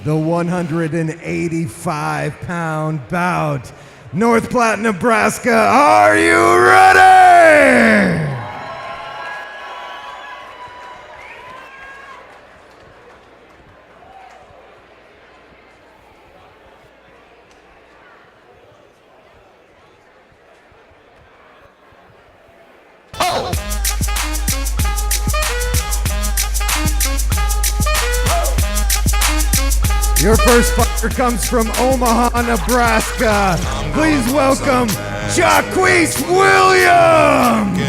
the 185-pound bout. North Platte, Nebraska, are you ready? Your first fighter comes from Omaha, Nebraska. Please welcome Jaquis Williams.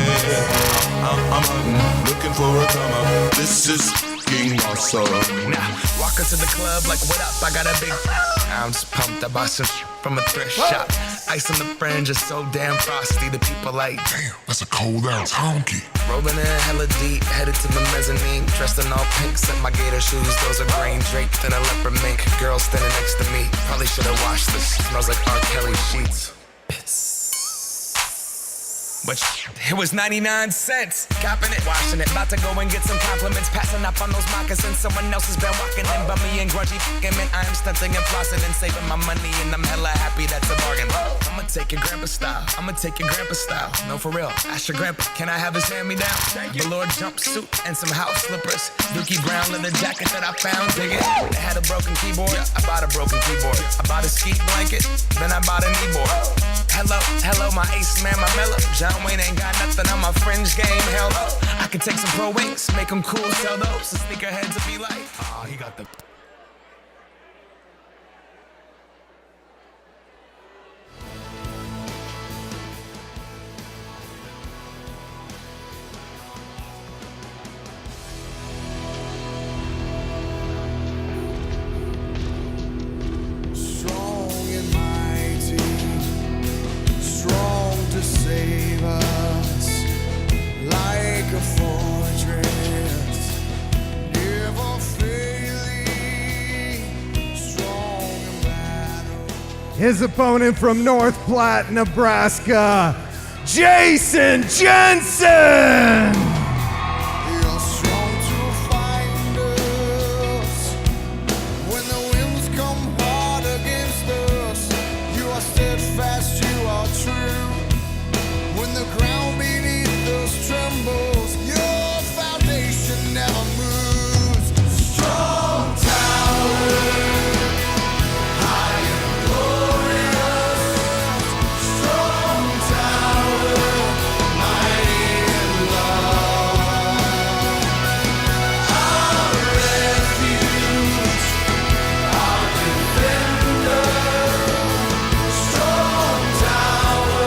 I'm looking for a come up. This is King Awesome. Now, walk into the club like, what up? I got a big. I'm just pumped. I bought some from a thrift shop. Ice on the fringe is so damn frosty. The people like, Damn, that's a cold ass honky. rolling in hella deep, headed to the mezzanine. Dressed in all pink, set my gator shoes. Those are green draped in a leopard mink. Girl standing next to me. Probably should have washed this. Smells like R. Kelly sheets. But it was 99 cents. Copping it, washing it. About to go and get some compliments. Passing up on those moccasins. Someone else has been walking in by me and grungy fucking man. I am stunting and flossing and saving my money. And I'm hella happy that's a bargain. I'ma take your grandpa style. I'ma take your grandpa style. No, for real. Ask your grandpa, can I have his hand-me-down? Velour jumpsuit and some house slippers. Dookie brown leather jacket that I found. Dig it. It had a broken keyboard. I bought a broken keyboard. I bought a ski blanket. Then I bought a kneeboard. Hello, hello, my ace man, my mellow. John Wayne ain't got nothing on my fringe game, hell no. I can take some pro wings, make them cool, sell those. The sneakerheads will be like, oh, he got the... Save us like a fortress, never failing, strong in battle. His opponent from North Platte, Nebraska, Jensen. You're strong to find us when the winds come hard against us. You are steadfast, you are true. When the ground beneath us trembles, your foundation never moves. Strong tower, high and glorious. Strong tower, mighty in love. Our refuge, our defender. Strong tower.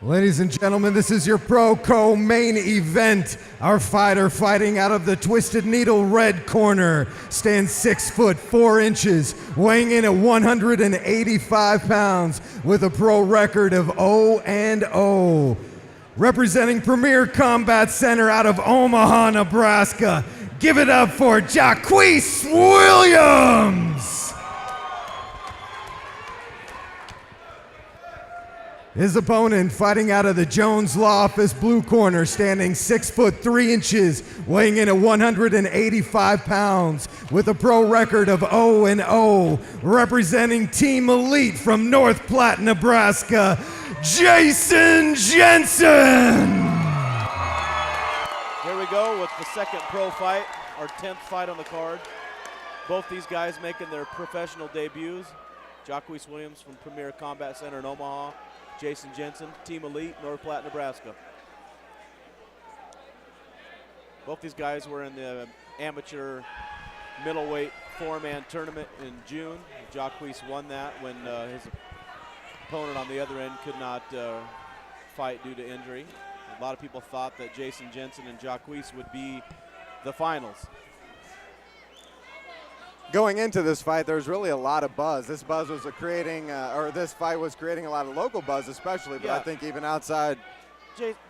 Ladies and gentlemen, this is your Pro Co-main event. Our fighter fighting out of the Twisted Needle red corner stands 6 foot 4 inches, weighing in at 185 pounds with a pro record of 0-0. Representing Premier Combat Center out of Omaha, Nebraska, give it up for Jaquis Williams. His opponent fighting out of the Jones Law Office blue corner, standing 6 foot 3 inches, weighing in at 185 pounds with a pro record of 0-0, representing Team Elite from North Platte, Nebraska, Jensen. Here we go with the second pro fight, our 10th fight on the card. Both these guys making their professional debuts. Jaquis Williams from Premier Combat Center in Omaha. Jason Jensen, Team Elite, North Platte, Nebraska. Both these guys were in the amateur middleweight four-man tournament in June. Jaquis won that when his opponent on the other end could not fight due to injury. A lot of people thought that Jason Jensen and Jaquis would be the finals. Going into this fight, there was really a lot of buzz. This buzz was this fight was creating a lot of local buzz, especially. But Yeah. I think even outside.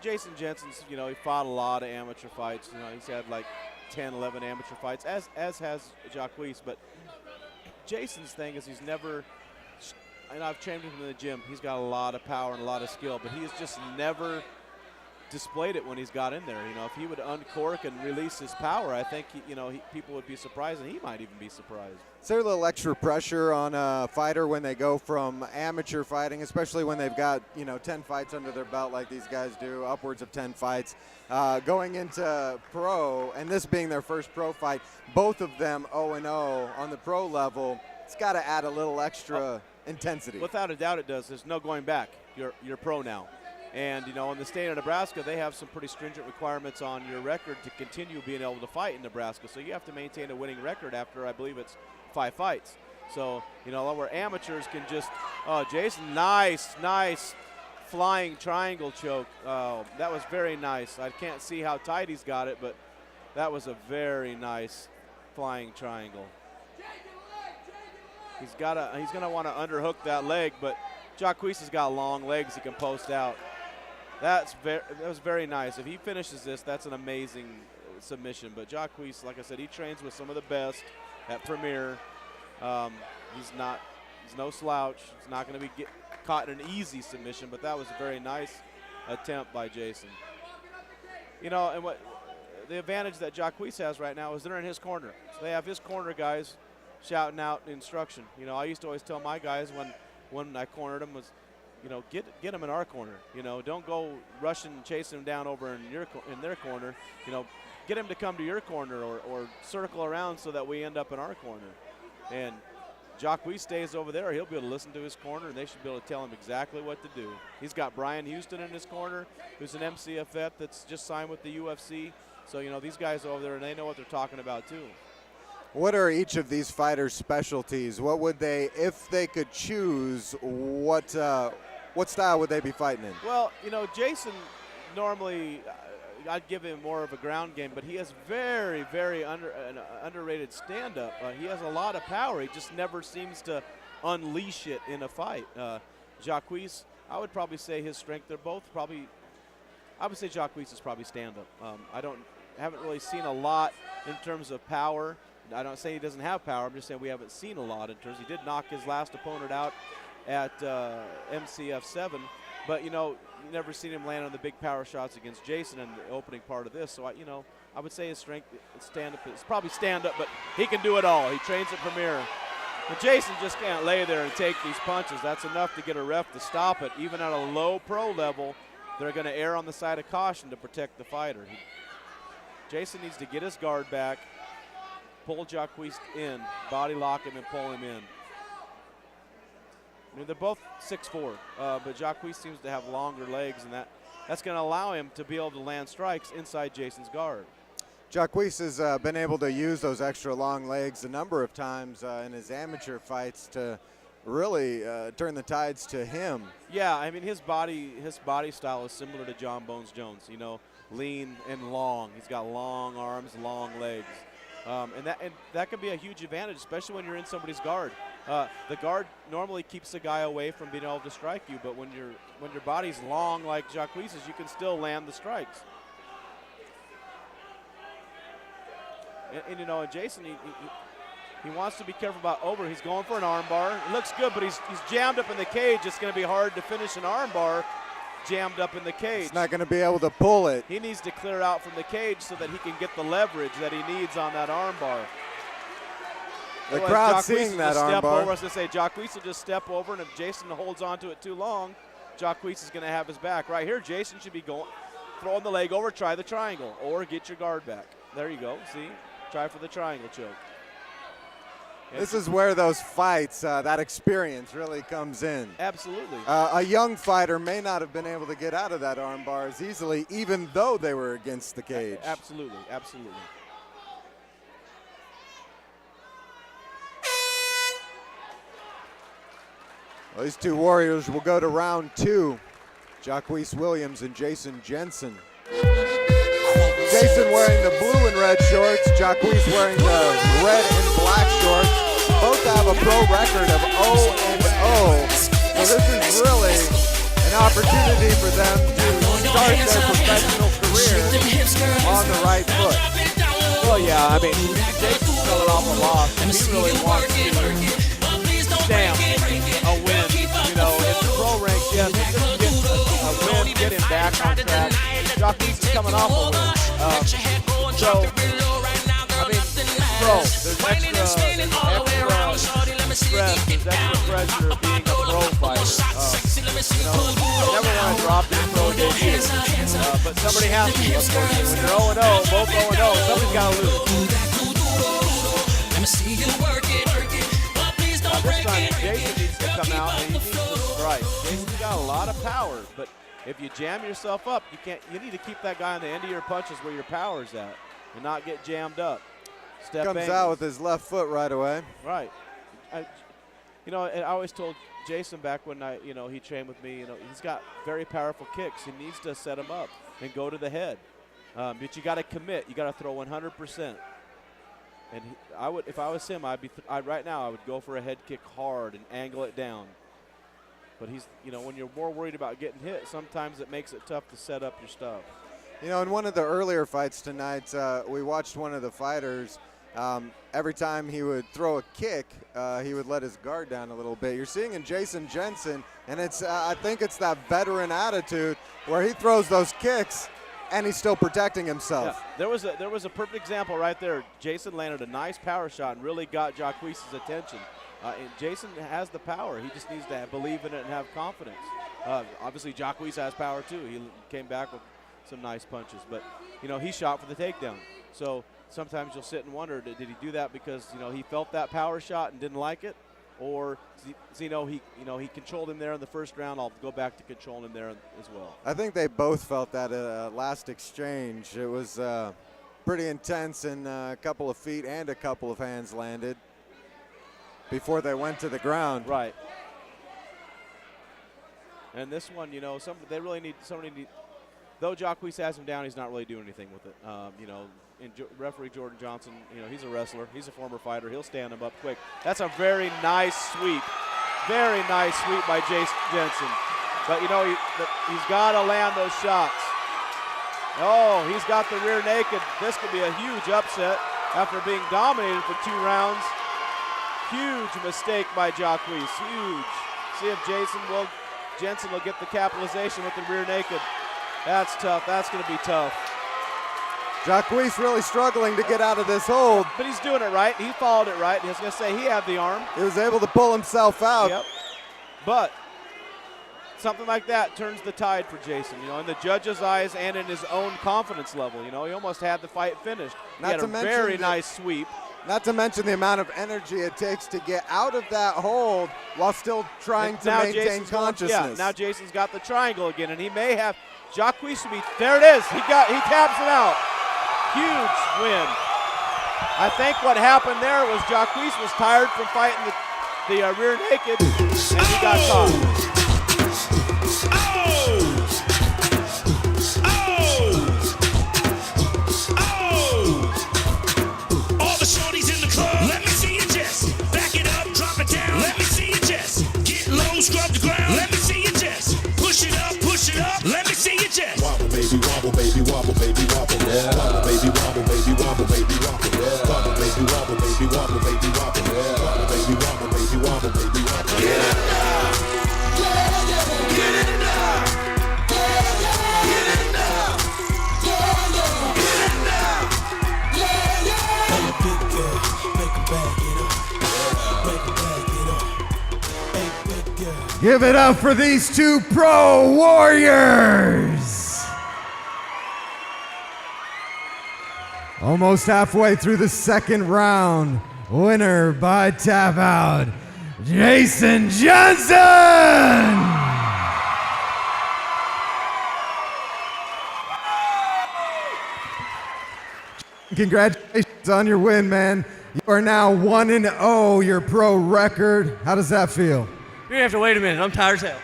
Jason Jensen's, he fought a lot of amateur fights. He's had like 10, 11 amateur fights, as has Jaquis. But Jason's thing is he's never, and I've trained him in the gym. He's got a lot of power and a lot of skill, but he has just never displayed it when he's got in there. If he would uncork and release his power, I think people would be surprised, and he might even be surprised. Is there a little extra pressure on a fighter when they go from amateur fighting, especially when they've got 10 fights under their belt like these guys do, upwards of 10 fights, going into pro, and this being their first pro fight, both of them 0-0 on the pro level? It's got to add a little extra intensity. Without a doubt, it does. There's no going back. You're pro now. And, in the state of Nebraska, they have some pretty stringent requirements on your record to continue being able to fight in Nebraska. So you have to maintain a winning record after, I believe it's 5 fights. So, where amateurs can just, Jason, nice flying triangle choke. That was very nice. I can't see how tight he's got it, but that was a very nice flying triangle. He's going to want to underhook that leg, but Jaquis has got long legs he can post out. That was very nice. If he finishes this, that's an amazing submission. But Jaquis, like I said, he trains with some of the best at Premier. He's no slouch. He's not going to be caught in an easy submission, but that was a very nice attempt by Jason. And what the advantage that Jaquis has right now is they're in his corner. So they have his corner guys shouting out instruction. I used to always tell my guys when I cornered them was, get them in our corner. Don't go rushing, chasing them down over in their corner. Get them to come to your corner or circle around so that we end up in our corner. And Jaquis stays over there. He'll be able to listen to his corner, and they should be able to tell him exactly what to do. He's got Brian Houston in his corner, who's an MCF8 that's just signed with the UFC. So, these guys over there, and they know what they're talking about too. What are each of these fighters' specialties? What would they, if they could choose, what style would they be fighting in? Well, Jason normally, I'd give him more of a ground game, but he has very, very underrated stand-up. He has a lot of power. He just never seems to unleash it in a fight. Jaquis, I would probably say his strength, they're both probably, I would say Jaquis is probably stand-up. Haven't really seen a lot in terms of power. I don't say he doesn't have power. I'm just saying we haven't seen a lot in terms. He did knock his last opponent out at MCF7, but you never seen him land on the big power shots against Jason in the opening part of this. So I would say his strength stand up. It's probably stand up, but he can do it all. He trains at Premier. But Jason just can't lay there and take these punches. That's enough to get a ref to stop it. Even at a low pro level, they're going to err on the side of caution to protect the fighter. Jason needs to get his guard back, pull Jaquis in, body lock him, and pull him in. They're both 6'4", but Jaquis seems to have longer legs, and that's going to allow him to be able to land strikes inside Jason's guard. Jaquis has been able to use those extra long legs a number of times in his amateur fights to really turn the tides to him. Yeah, his body style is similar to John Bones Jones. Lean and long. He's got long arms, long legs. And that can be a huge advantage, especially when you're in somebody's guard. The guard normally keeps the guy away from being able to strike you, but when your body's long like Jaquis's, you can still land the strikes. And Jason, he wants to be careful about over. He's going for an arm bar. It looks good, but he's jammed up in the cage. It's going to be hard to finish an arm bar jammed up in the cage. He's not going to be able to pull it. He needs to clear out from the cage so that he can get the leverage that he needs on that arm bar. The crowd's seeing that arm bar. I was going to say, Jaquis will just step over, and if Jason holds on to it too long, Jaquis is going to have his back. Right here, Jason should be throwing the leg over, try the triangle, or get your guard back. There you go. See? Try for the triangle choke. This is where those fights, that experience really comes in. Absolutely. A young fighter may not have been able to get out of that armbar as easily, even though they were against the cage. Absolutely, absolutely. Well, these two warriors will go to round 2. Jaquis Williams and Jason Jensen. Jason wearing the blue and red shorts, Jaquis wearing the red and black shorts. Both have a pro record of 0-0. So this is really an opportunity for them to start their professional career on the right foot. Well, yeah, I mean, Jason's coming off a loss. He really wants to stamp a win. You know, in the pro ranks, yes, just get a win, get him back on track. Jaquis is coming off a win. So, I mean, pro, there's extra stress, there's extra pressure of being a pro fighter. You know, you never want to drop your pro debut, but somebody has to. Unfortunately, when you're 0-0, both 0-0, somebody's got to lose. This time, Jason needs to come out and he needs to strike. Jason's got a lot of power, but if you jam yourself up, you can't. You need to keep that guy on the end of your punches where your power's at, and not get jammed up. Step Comes angles. out with his left foot right away. Right. You know, I always told Jason back when he trained with me. You know, he's got very powerful kicks. He needs to set them up and go to the head. But you got to commit. You got to throw 100%. And if I was him, right now I would go for a head kick hard and angle it down. But when you're more worried about getting hit, sometimes it makes it tough to set up your stuff. You know, in one of the earlier fights tonight, we watched one of the fighters. Every time he would throw a kick, he would let his guard down a little bit. You're seeing in Jason Jensen, and I think it's that veteran attitude where he throws those kicks and he's still protecting himself. Yeah, there was a perfect example right there. Jason landed a nice power shot and really got Jaquis' attention. And Jason has the power. He just needs to believe in it and have confidence. Obviously, Jaquis has power too. He came back with some nice punches, but he shot for the takedown. So sometimes you'll sit and wonder, did he do that because he felt that power shot and didn't like it, or he controlled him there in the first round? I'll go back to controlling him there as well. I think they both felt that last exchange. It was pretty intense, and a couple of feet and a couple of hands landed before they went to the ground. Right. And this one, they really need somebody. Though Jaquis has him down, he's not really doing anything with it. Referee Jordan Johnson, he's a wrestler. He's a former fighter. He'll stand him up quick. That's a very nice sweep. Very nice sweep by Jason Jensen. But, he's got to land those shots. Oh, he's got the rear naked. This could be a huge upset after being dominated for 2 rounds. Huge mistake by Jaquis. Huge. See if Jensen will get the capitalization with the rear naked. That's tough. That's going to be tough. Jaquis really struggling to get out of this hold. But he's doing it right. He followed it right. I was going to say he had the arm. He was able to pull himself out. Yep. But something like that turns the tide for Jason, in the judge's eyes and in his own confidence level. He almost had the fight finished. He had a very nice sweep. Not to mention the amount of energy it takes to get out of that hold while still trying to maintain consciousness. Now Jason's got the triangle again, and he may have Jaquis to be. There it is. He taps it out. Huge win. I think what happened there was Jaquis was tired from fighting the rear naked, and he got caught. Scrub the ground. Let me see your chest. Push it up. Let me see your chest. Wobble, baby, wobble, baby, wobble, baby, wobble. Yeah. Wobble, baby, wobble, baby, wobble, baby, wobble. Yeah. Wobble, baby, wobble, baby, wobble, baby, wobble. Yeah. Wobble, baby, wobble, baby, wobble, baby, wobble. Get it now. Get it now. Get it now. Get it now. Hey, big girl, make a bag it up. Make a bag it up. Hey, big girl. Give it up for these two pro warriors. Almost halfway through the second round. winner by tap out, Jason Jensen! Congratulations on your win, man. You are now 1-0, your pro record. How does that feel? You're gonna have to wait a minute. I'm tired as hell.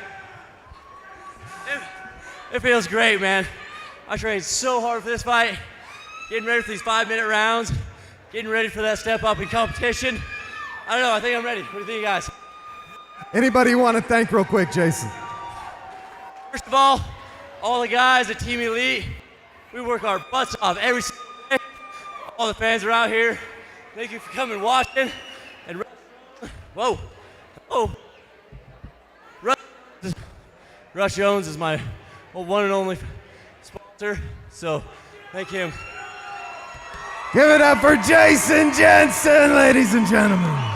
It feels great, man. I trained so hard for this fight, getting ready for these 5-minute rounds, getting ready for that step up in competition. I don't know, I think I'm ready. What do you think, guys? Anybody you want to thank real quick, Jason? First of all the guys at Team Elite, we work our butts off every single day. All the fans are out here. Thank you for coming watching. And whoa. Rush Jones is my one and only sponsor, so thank him. Give it up for Jason Jensen, ladies and gentlemen.